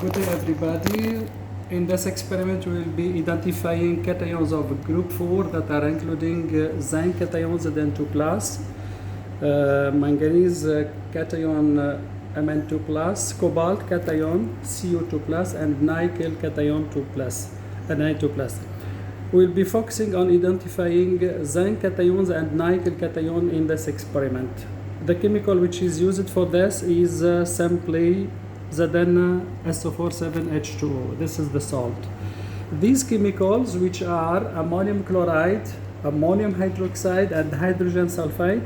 Good day everybody. In this experiment we will be identifying cations of group 4 that are including zinc cations Zn2+, manganese cation Mn2+, cobalt cation Cu2+, and nickel cation 2+, Ni2+. We will be focusing on identifying zinc cations and nickel cation in this experiment. The chemical which is used for this is simply Zn-SO47H2O. This is the salt. These chemicals, which are ammonium chloride, ammonium hydroxide, and hydrogen sulfide,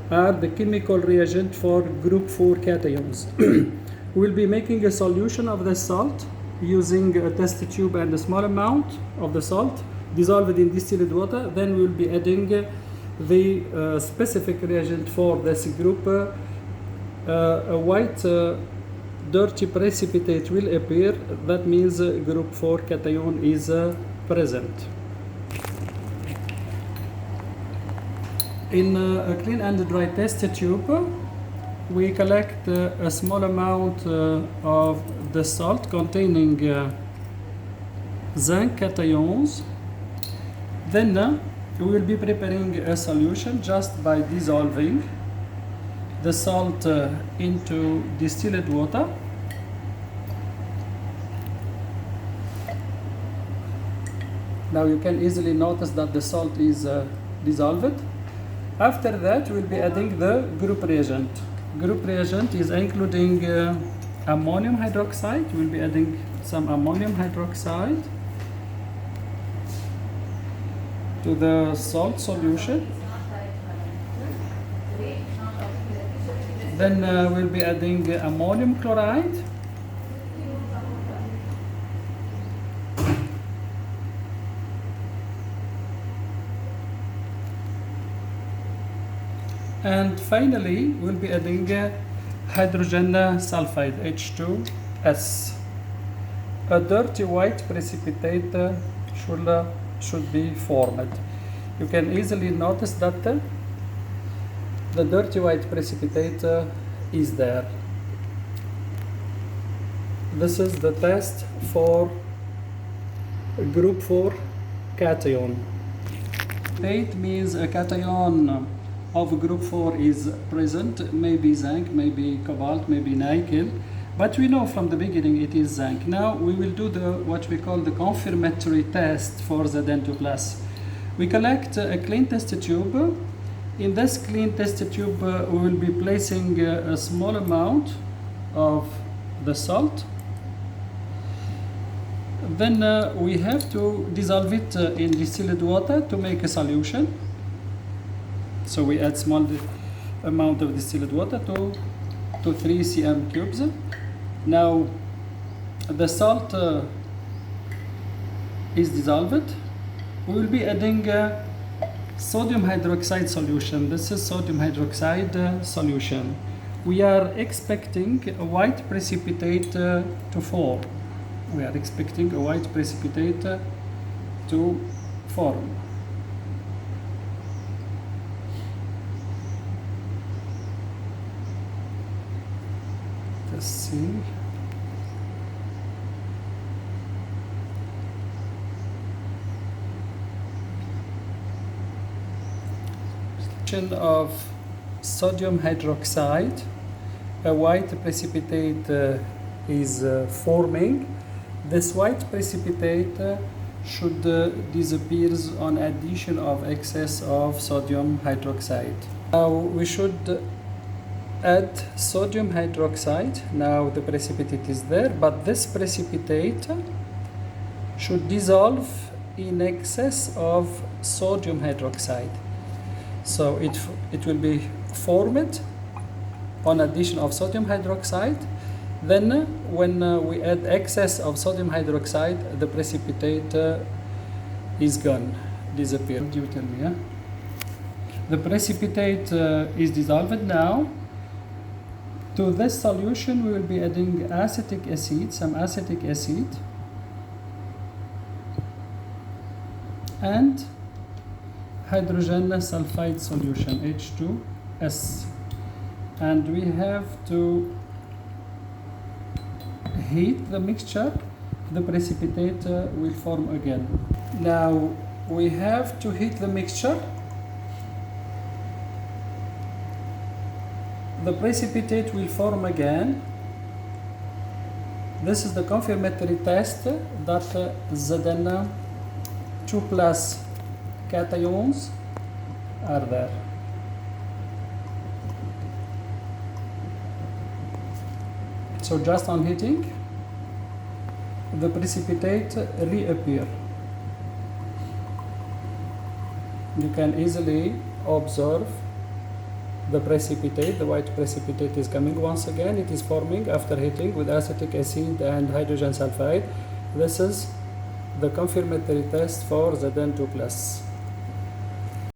are the chemical reagent for group 4 cations. We'll be making a solution of the salt using a test tube and a small amount of the salt dissolved in distilled water. Then we'll be adding the specific reagent for this group. A white dirty precipitate will appear. That means group 4 cation is present. In a clean and dry test tube, we collect a small amount of the salt containing zinc cations. Then we will be preparing a solution just by dissolving the salt into distilled water. Now you can easily notice that the salt is dissolved. After that, we'll be adding the group reagent. Group reagent is including ammonium hydroxide. We'll be adding some ammonium hydroxide to the salt solution. Then we'll be adding ammonium chloride. And finally, we'll be adding hydrogen sulfide, H2S. A dirty white precipitate should be formed. You can easily notice that the dirty white precipitate is there. This is the test for group 4 cation. It means a cation of group 4 is present, maybe zinc, maybe cobalt, maybe nickel, but we know from the beginning it is zinc. Now we will do what we call the confirmatory test for Zn2+. We collect a clean test tube. In this clean test tube we will be placing a small amount of the salt. Then we have to dissolve it in distilled water to make a solution. So we add small amount of distilled water to 3 cm cubes. Now the salt is dissolved. We will be adding sodium hydroxide solution. This is sodium hydroxide solution. We are expecting a white precipitate to form. We are expecting a white precipitate to form. Let's see. Of sodium hydroxide, a white precipitate is forming. This white precipitate should disappear on addition of excess of sodium hydroxide. Now we should add sodium hydroxide. Now the precipitate is there, but this precipitate should dissolve in excess of sodium hydroxide. So it will be formed on addition of sodium hydroxide. Then when we add excess of sodium hydroxide, the precipitate is gone, disappeared. You tell me, yeah? The precipitate is dissolved now. To this solution we will be adding acetic acid, some acetic acid, and hydrogen sulfide solution, H2S. And we have to heat the mixture, the precipitate will form again. Now we have to heat the mixture. The precipitate will form again. This is the confirmatory test that Zn 2 plus cations are there. So just on heating, the precipitate reappear. You can easily observe the precipitate, the white precipitate is coming once again. It is forming after heating with acetic acid and hydrogen sulfide. This is the confirmatory test for Zn 2 plus.